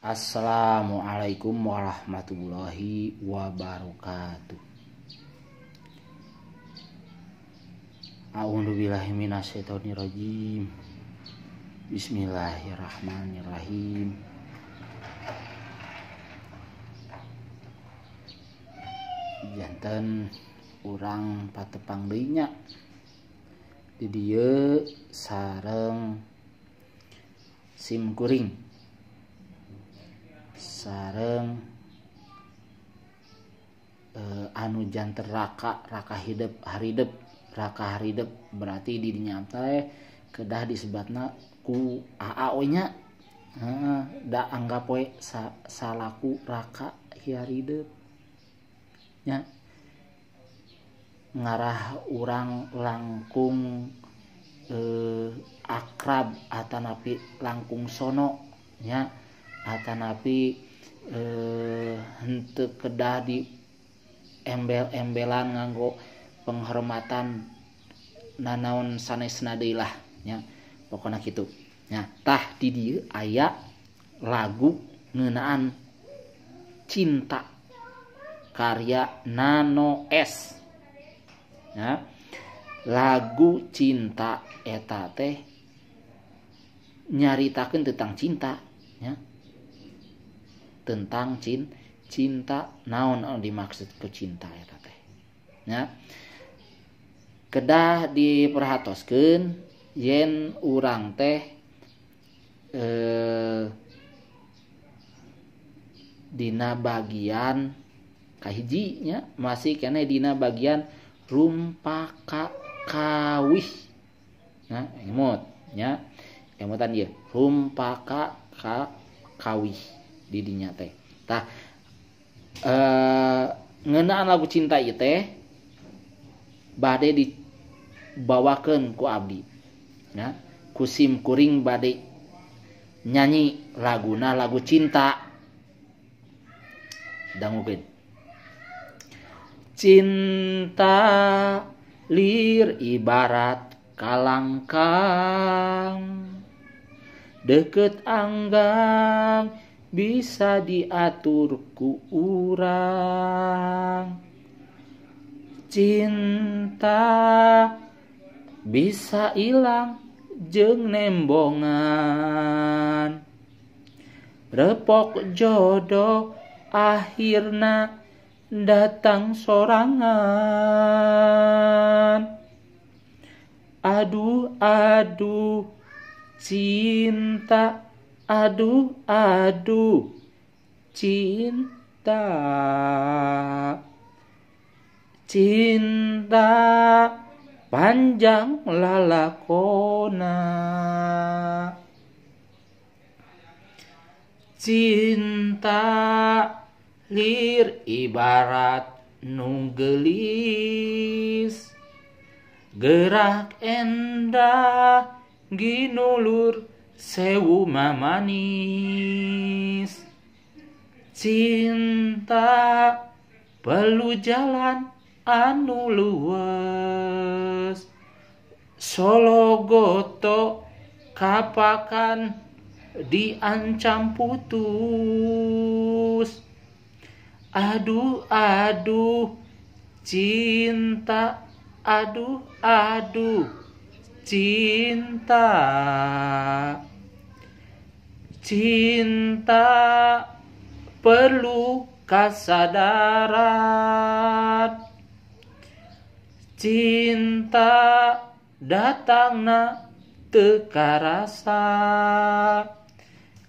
Assalamualaikum warahmatullahi wabarakatuh. A'udzubillahi minasyaitonirrajim. Bismillahirrahmanirrahim. Janten urang patepang deui nya. Di dieu sareng sim kuring. Sareng anu janten raka hidup haridep berarti di dinya teh kedah disebatna ku aa we nya. Da anggap we salaku raka haridep nya. Ngarah urang langkung akrab atanapi langkung sono nya, atanapi henteu kedah di embel-embelan nganggo penghormatan nanaon sanesna deui lah nya, pokona kitu nya. Tah di dieu aya lagu ngeunaan cinta karya Nano S nya. Lagu cinta eta teh nyaritakeun tentang cinta nya, tentang cinta. Naon dimaksud ku cinta eta teh nya. Kedah diperhatoskeun yen urang teh dina bagian kahiji nya, masih kene dina bagian rumpaka kawih nah, emot nya, emotan ieu rumpaka kawih di dinya teh. Tah ngeunaan lagu cinta ieu teh bade dibawakeun ku abdi nya, ku sim kuring bade nyanyi laguna lagu cinta. Dangukeun. Cinta lir ibarat kalangkang, deket anggang bisa diatur ku urang. Cinta bisa ilang jeung nembongan, repok jodoh akhirna datang sorangan. Aduh cinta, aduh cinta. Cinta panjang lalakona, cinta lir ibarat nu geulis, gerak endah ginulur sewu mamanis. Cinta perlu jalan anu luwes, sologoto kapakan diancam putus. Aduh cinta, aduh cinta. Cinta perlu kasadaran, cinta datangna teu karasa.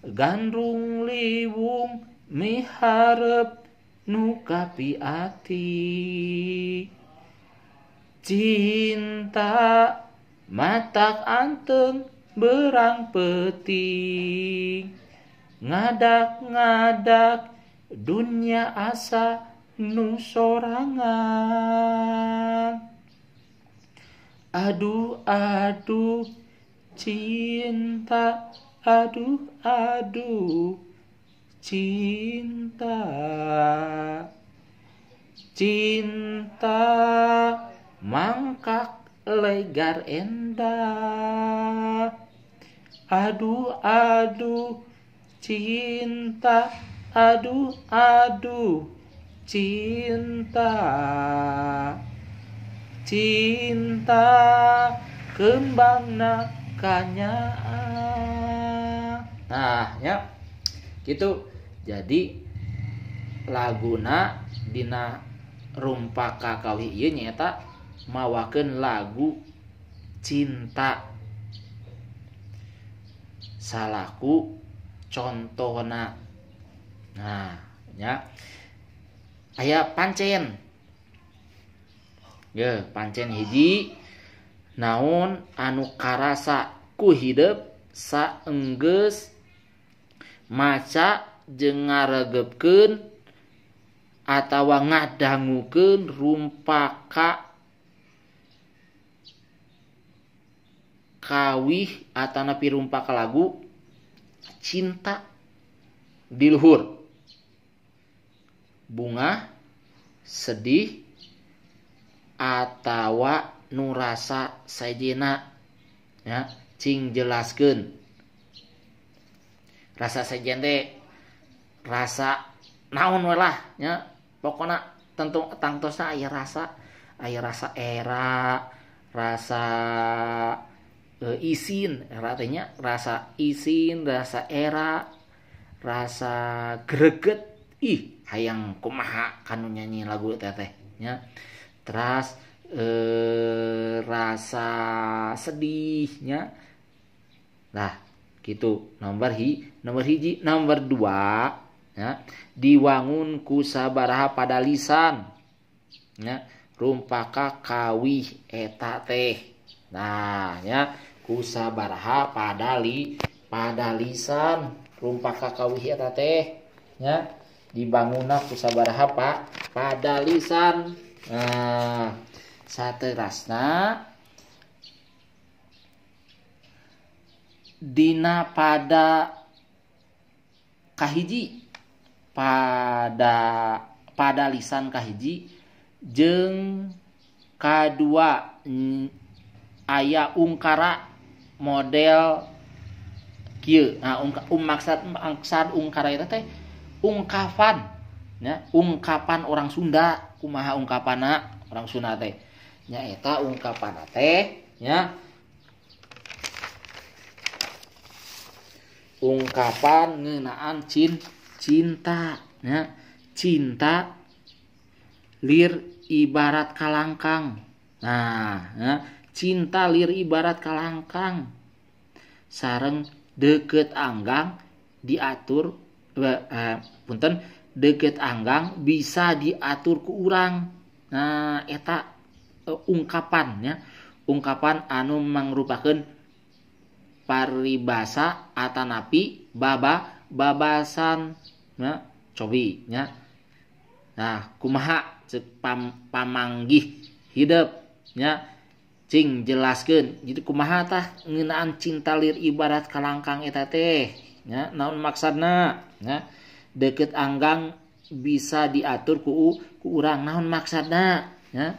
Gandrung liwung miharep nu kapiati. Cinta matak anteng berang peuting, ngadak-ngadak dunia asa nu sorangan. Aduh cinta, aduh cinta. Cinta mangkak legar endah. Aduh cinta, aduh aduh cinta, cinta kembangna kanyaan. Nah ya gitu. Jadi laguna dina rumpaka kawih ieu nyaeta mawakeun lagu cinta salaku contohna. Nah ya aya pancen. Ye pancen hiji naon anu karasa ku hideep saenggeus maca jeung ngaregepkeun atawa ngadangukeun rumpaka kawih atanapi rumpaka lagu cinta di luhur bunga sedih atawa nu rasa sajena ya cing jelaskeun. Rasa sajen teh rasa naon we lah nya pokona tentu tangtosna aya rasa era, rasa isin, artinya rasa isin, rasa era, rasa greget. Ih hayang kumaha kanu nyanyi lagu teh nya. Terus rasa sedihnya. Nah gitu nomor hiji. Nomor 2 ya diwangun ku sabaraha pada lisan ya rumpaka kawih eta teh. Nah ya ku sabaraha pada lisan rumpaka kawih eta teh ya dibangunna ku sabaraha pada lisan. Nah saterasna dina pada kahiji pada lisan kahiji jeung kadua aya ungkara model kieu. Nah maksad ungkara eta teh ungkapan ya ungkapan orang Sunda. Kumaha ungkapanna orang Sunda teh nya eta ungkapanna teh ya ungkapan ngeunaan cinta ya cinta lir ibarat kalangkang. Nah ya, cinta lir ibarat kalangkang sareng deukeut anggang diatur punten deukeut anggang bisa diatur ku urang. Nah eta ungkapannya ungkapan anu mangrupakeun paribasa atanapi babasan ya cobi ya. Nah kumaha ceuk pamanggih hideep nya cing jelaskeun. Jadi kumaha tah ngeunaan cinta lir ibarat kalangkang eta teh ya naon maksudna ya deukeut anggang bisa diatur ku urang naon maksudna ya.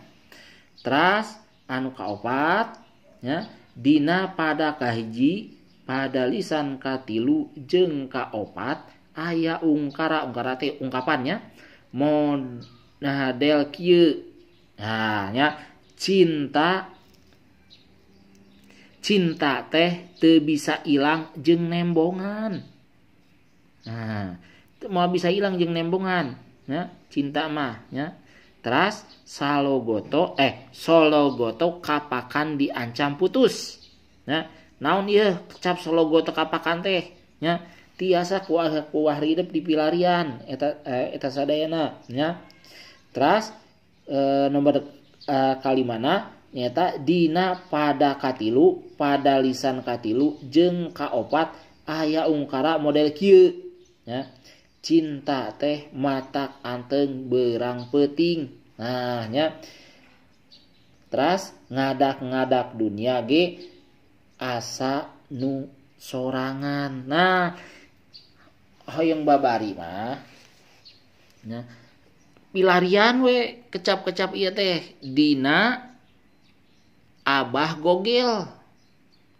Terus anu kaopat ya dina pada kahiji pada lisan katilu jeung kaopat aya ungkara teh ungkapannya model kieu. Nah nya cinta teh teu bisa ilang jeung nembongan. Nah mau bisa ilang jeung nembongan ya cinta mah ya. Terus sologoto kapakan diancam putus. Ya, naon ieu cap sologoto kapakan teh? Ya, tiasa kuah hidup di pilarian eta sadayana. Ya. Terus nomor kalimana nyata dina pada katilu pada lisan katilu jeung kaopat aya ungkara model kieu. Ya. Cinta teh matak anteng berang peuting. Nah nya terus ngadak dunia ge asa nu sorangan. Nah hoyong babari mah nya pilarian we kecap-kecap ieu teh dina Abah Gogel.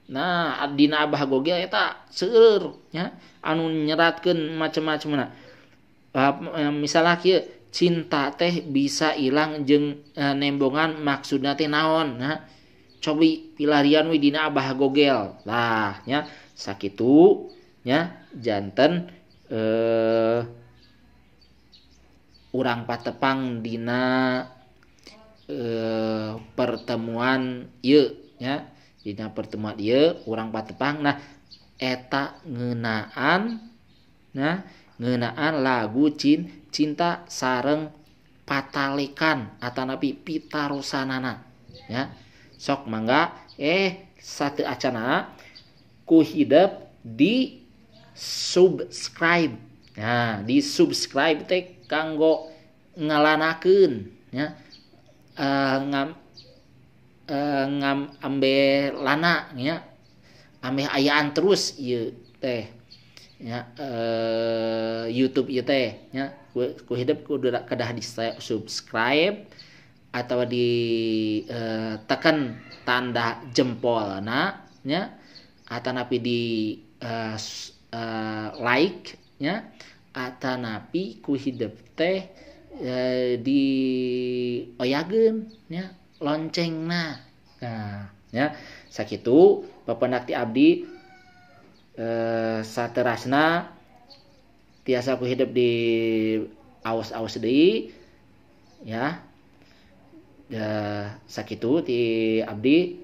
Nah dina Abah Gogel eta seueur nya anu nyeratkeun macam-macamna. Misalnya kieu cinta teh bisa hilang jeung nembongan maksudna teh naon. Nah cobi pilarian we dina Abah Gogel lah nya sakitu nya janten urang patepang dina pertemuan ieu nya dina pertemuan ieu urang patepang nah eta ngeunaan lagu cinta sareng patalekan atanapi pitarosanana ya sok mangga satu acana ku hidup di subscribe. Nah di subscribe teh kanggo ngalanakeun ya ambe lana ya ambe ayaan terus ieu teh ya YouTube ieu teh ya ku hidup kudu kedah di subscribe atau di tekan tanda jempolna nya atanapi di like nya atanapi ku hidup teh di oyageun nya loncengna. Nah nya sakitu papendak ti abdi saterasna tiasa ku hidup di aos-aos deui ya. Sakitu ti abdi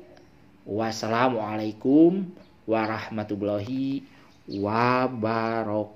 wassalamualaikum warahmatullahi wabarakatuh.